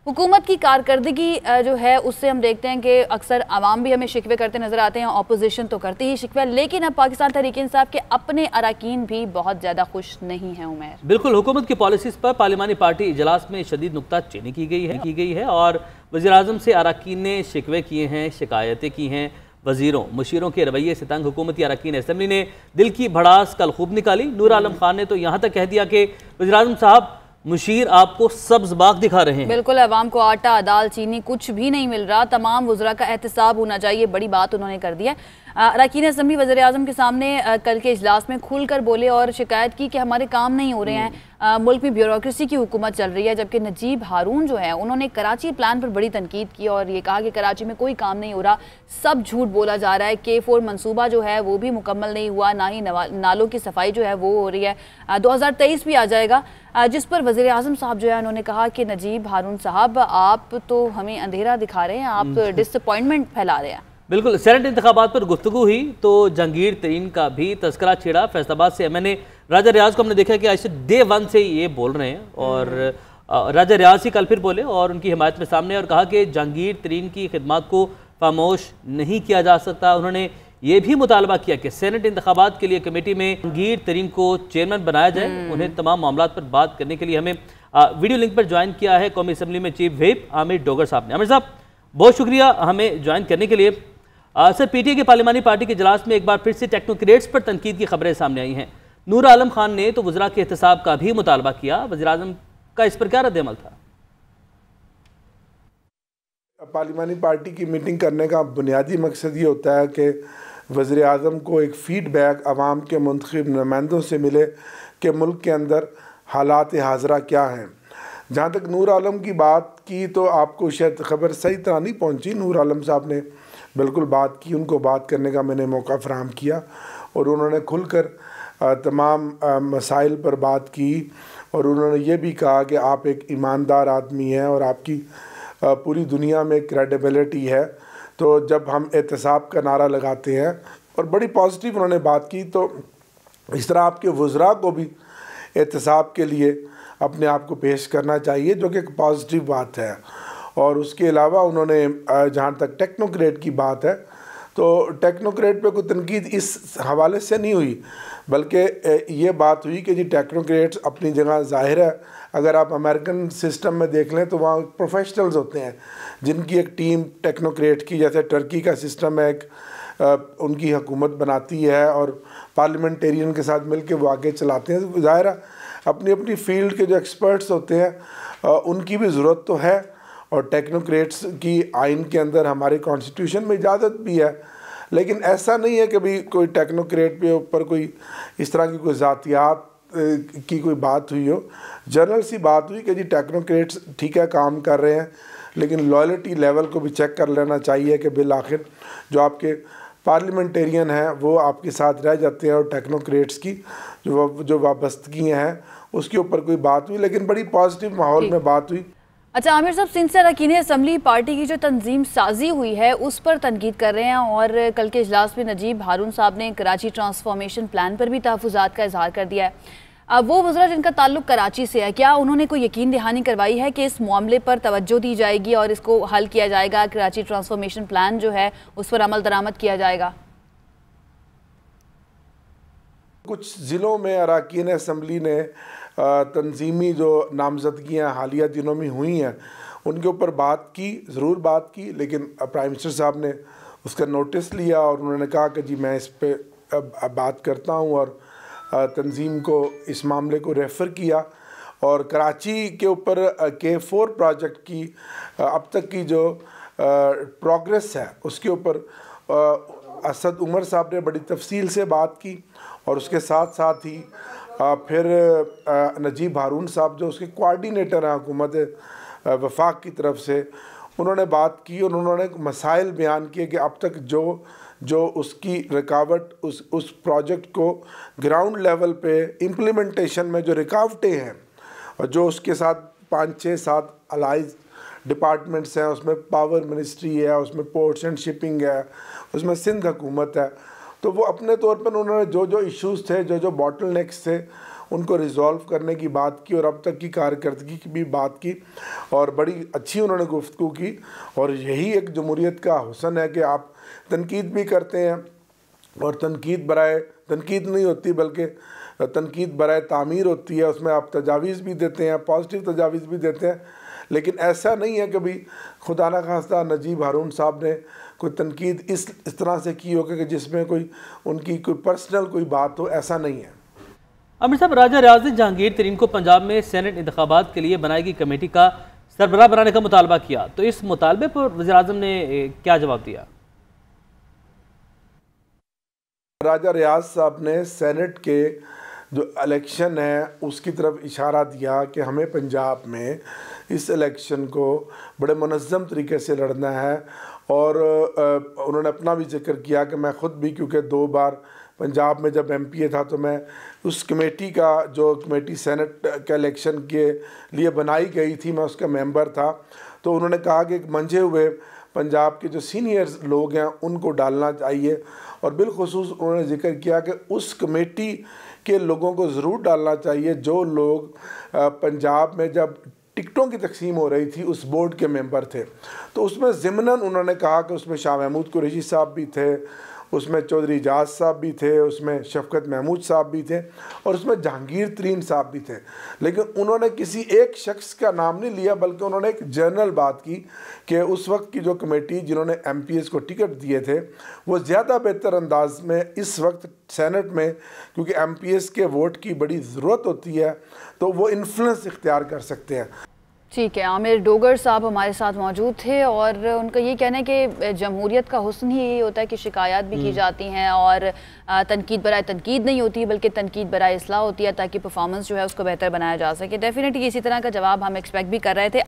हुकूमत की कारकर्दगी जो है उससे हम देखते हैं कि अक्सर आवाम भी हमें शिकवे करते नजर आते हैं, अपोजिशन तो करती ही शिकवे, लेकिन अब पाकिस्तान तहरीक इंसाफ के अपने अरकान भी बहुत ज़्यादा खुश नहीं हैं। उमर बिल्कुल, हुकूमत की पॉलिसीज़ पर पार्लिमानी पार्टी इजलास में शदीद नुक्ताचीनी की गई है और वज़ीर-ए-आज़म से अरकान ने शिकवे किए हैं, शिकायतें की हैं। वज़ीरों मुशीरों के रवैये से तंग हुकूमती अरकान असम्बली ने दिल की भड़ास कल खूब निकाली। नूर आलम खान ने तो यहाँ तक कह दिया कि वज़ीर-ए-आज़म साहब मुशीर आपको सब्ज़ बाग दिखा रहे हैं। बिल्कुल, अवाम को आटा, दाल, चीनी कुछ भी नहीं मिल रहा, तमाम वज़रा का एहतसाब होना चाहिए, बड़ी बात उन्होंने कर दी है। अरकान असम्बली वज़ीर-ए-आज़म के सामने कल के इजलास में खुलकर बोले और शिकायत की कि हमारे काम नहीं हो रहे हैं, मुल्क में ब्यूरोक्रेसी की हुकूमत चल रही है। जबकि नजीब हारून जो है उन्होंने कराची प्लान पर बड़ी तनकीद की और ये कहा कि कराची में कोई काम नहीं हो रहा, सब झूठ बोला जा रहा है। K4 मनसूबा जो है वो भी मुकम्मल नहीं हुआ, ना ही नालों की सफाई जो है वो हो रही है। 2023 भी आ जाएगा, जिस पर वज़ीर-ए-आज़म साहब जो है उन्होंने कहा कि नजीब हारून साहब आप तो हमें अंधेरा दिखा रहे हैं, आप डिसअपॉइंटमेंट फैला रहे हैं। बिल्कुल, सेनेट इंतखाबात पर गुफ्तगू हुई तो जहांगीर तरीन का भी तस्करा छेड़ा। फैसलाबाद से MNA राजा रियाज को हमने देखा कि ऐसे डे 1 से ये बोल रहे हैं और राजा रियाज ही कल फिर बोले और उनकी हिमायत में सामने और कहा कि जहांगीर तरीन की खिदमत को खामोश नहीं किया जा सकता। उन्होंने ये भी मुतालबा किया कि सेनेट इंतखाबात के लिए कमेटी में जहांगीर तरीन को चेयरमैन बनाया जाए। उन्हें तमाम मामलात पर बात करने के लिए हमें वीडियो लिंक पर ज्वाइन किया है कौमी असम्बली में चीफ व्हिप आमिर डोगर साहब ने। आमिर साहब बहुत शुक्रिया हमें ज्वाइन करने के लिए। सर, PTI के पार्लिमानी पार्टी के इजलास में एक बार फिर से टेक्नोक्रेट्स पर तनकीद की खबरें सामने आई हैं। नूर आलम खान ने तो वज़रा के एहतसाब का भी मुतालबा किया, वज़ीर-ए-आज़म का इस पर क्या रद्द-ए-अमल था? पार्लिमानी पार्टी की मीटिंग करने का बुनियादी मकसद ये होता है कि वज़ीर-ए-आज़म को एक फ़ीडबैक आवाम के मुंतखब नुमाइंदों से मिले कि मुल्क के अंदर हालात हाज़रा क्या हैं। जहाँ तक नूर आलम की बात की तो आपको शायद खबर सही तरह नहीं पहुँची। नूर आलम साहब ने बिल्कुल बात की, उनको बात करने का मैंने मौका फ़राहम किया और उन्होंने खुलकर तमाम मसाइल पर बात की और उन्होंने ये भी कहा कि आप एक ईमानदार आदमी हैं और आपकी पूरी दुनिया में क्रेडिबिलिटी है। तो जब हम एहतसाब का नारा लगाते हैं और बड़ी पॉजिटिव उन्होंने बात की, तो इस तरह आपके वज़रा को भी एहतसाब के लिए अपने आप को पेश करना चाहिए, जो कि एक पॉजिटिव बात है। और उसके अलावा उन्होंने जहाँ तक टेक्नोक्रेट की बात है तो टेक्नोक्रेट पे कोई तनकीद इस हवाले से नहीं हुई, बल्कि ये बात हुई कि जी टेक्नोक्रेट्स अपनी जगह ज़ाहिर है। अगर आप अमेरिकन सिस्टम में देख लें तो वहाँ प्रोफेशनल्स होते हैं जिनकी एक टीम टेक्नोक्रेट की, जैसे टर्की का सिस्टम है, एक उनकी हुकूमत बनाती है और पार्लियामेंटेरियन के साथ मिल के वो आगे चलाते हैं। ज़ाहिर है अपनी अपनी फील्ड के जो एक्सपर्ट्स होते हैं उनकी भी ज़रूरत तो है और टेक्नोक्रेट्स की आइन के अंदर हमारे कॉन्स्टिट्यूशन में इजाज़त भी है। लेकिन ऐसा नहीं है कि भाई कोई टेक्नोक्रेट पे ऊपर कोई इस तरह की कोई ज़ातियात की कोई बात हुई हो। जनरल सी बात हुई कि जी टेक्नोक्रेट्स ठीक है काम कर रहे हैं, लेकिन लॉयल्टी लेवल को भी चेक कर लेना चाहिए कि बिल आखिर जो आपके पार्लियामेंटेरियन हैं वो आपके साथ रह जाते हैं और टेक्नोक्रेट्स की जो वाबस्तगियाँ हैं उसके ऊपर कोई बात हुई, लेकिन बड़ी पॉजिटिव माहौल में बात हुई। अच्छा आमिर साहब, सिंध से अरकान असम्बली पार्टी की जो तंजीम साजी हुई है उस पर तनकीद कर रहे हैं और कल के इजलास में नजीब हारून साहब ने कराची ट्रांसफॉर्मेशन प्लान पर भी तहफ़्फ़ुज़ात का इजहार कर दिया है। अब वो वज़रा जिनका ताल्लुक कराची से है, क्या उन्होंने कोई यकीन दहानी करवाई है कि इस मामले पर तवज्जो दी जाएगी और इसको हल किया जाएगा, कराची ट्रांसफॉर्मेशन प्लान जो है उस पर अमल दरामद किया जाएगा? कुछ ज़िलों में अरकान असम्बली ने तंजीमी जो नामजदगियाँ हालिया दिनों में हुई हैं उनके ऊपर बात की, ज़रूर बात की, लेकिन प्राइम मिनिस्टर साहब ने उसका नोटिस लिया और उन्होंने कहा कि जी मैं इस पे बात करता हूँ और तंजीम को इस मामले को रेफ़र किया। और कराची के ऊपर K4 प्रोजेक्ट की अब तक की जो प्रोग्रेस है उसके ऊपर असद उमर साहब ने बड़ी तफसील से बात की और उसके साथ साथ ही फिर नजीब हारून साहब जो उसके कोऑर्डिनेटर हैं हुकूमत वफाक की तरफ से, उन्होंने बात की और उन्होंने मसाइल बयान किए कि अब तक जो उसकी रुकावट उस प्रोजेक्ट को ग्राउंड लेवल पे इम्प्लीमेंटेशन में जो रुकावटें हैं और जो उसके साथ 5, 6, 7 अलाइज डिपार्टमेंट्स हैं, उसमें पावर मिनिस्ट्री है, उसमें पोर्ट्स एंड शिपिंग है, उसमें सिंध हुकूमत है, तो वो अपने तौर पर उन्होंने जो इश्यूज़ थे, जो बॉटल नेक्स थे, उनको रिजॉल्व करने की बात की और अब तक की कारकर्दगी की भी बात की और बड़ी अच्छी उन्होंने गुफ्तगू की। और यही एक जमहूरियत का हुस्न है कि आप तनकीद भी करते हैं और तनकीद नहीं होती बल्कि तनकीद बराए तामीर होती है, उसमें आप तजावीज़ भी देते हैं, पॉजिटिव तजावीज़ भी देते हैं। लेकिन ऐसा नहीं है कभी खुदा न खास्ता नजीब हारून साहब ने कोई तनकीद इस तरह से की हो कि जिसमें कोई उनकी कोई पर्सनल कोई बात हो, ऐसा नहीं है। आमिर साहब, राजा रियाज ने जहांगीर तरीन को पंजाब में सेनेट इंतखाबात के लिए बनाई गई कमेटी का सरबराह बनाने का मुतालबा किया, तो इस मुतालबे पर वज़ीर-ए-आज़म ने क्या जवाब दिया? राजा रियाज साहब ने सेनेट के जो इलेक्शन है उसकी तरफ इशारा दिया कि हमें पंजाब में इस इलेक्शन को बड़े मुनज़्ज़म तरीके से लड़ना है। और उन्होंने अपना भी जिक्र किया कि मैं ख़ुद भी, क्योंकि 2 बार पंजाब में जब MPA था तो मैं उस कमेटी का, जो कमेटी सेनेट के इलेक्शन के लिए बनाई गई थी, मैं उसका मेंबर था। तो उन्होंने कहा कि मंझे हुए पंजाब के जो सीनियर्स लोग हैं उनको डालना चाहिए और बिलखुसूस उन्होंने जिक्र किया कि उस कमेटी के लोगों को ज़रूर डालना चाहिए जो लोग पंजाब में जब टिकटों की तकसीम हो रही थी उस बोर्ड के मेंबर थे। तो उसमें ज़िमनन उन्होंने कहा कि उसमें शाह महमूद कुरैशी साहब भी थे, उसमें चौधरी एजाज साहब भी थे, उसमें शफकत महमूद साहब भी थे और उसमें जहांगीर तरीन साहब भी थे। लेकिन उन्होंने किसी एक शख्स का नाम नहीं लिया बल्कि उन्होंने एक जनरल बात की कि उस वक्त की जो कमेटी जिन्होंने MPs को टिकट दिए थे वो ज़्यादा बेहतर अंदाज में इस वक्त सेनेट में, क्योंकि MPs के वोट की बड़ी ज़रूरत होती है, तो वो इन्फ्लुएंस इख्तियार कर सकते हैं। ठीक है, आमिर डोगर साहब हमारे साथ मौजूद थे और उनका ये कहना है कि जमहूरियत का हुस्न ही यही होता है कि शिकायत भी की जाती हैं और तनकीद बराए तनकीद नहीं होती बल्कि तनकीद बराए इस्लाह होती है ताकि परफॉर्मेंस जो है उसको बेहतर बनाया जा सके। डेफिनेटली इसी तरह का जवाब हम एक्सपेक्ट भी कर रहे थे।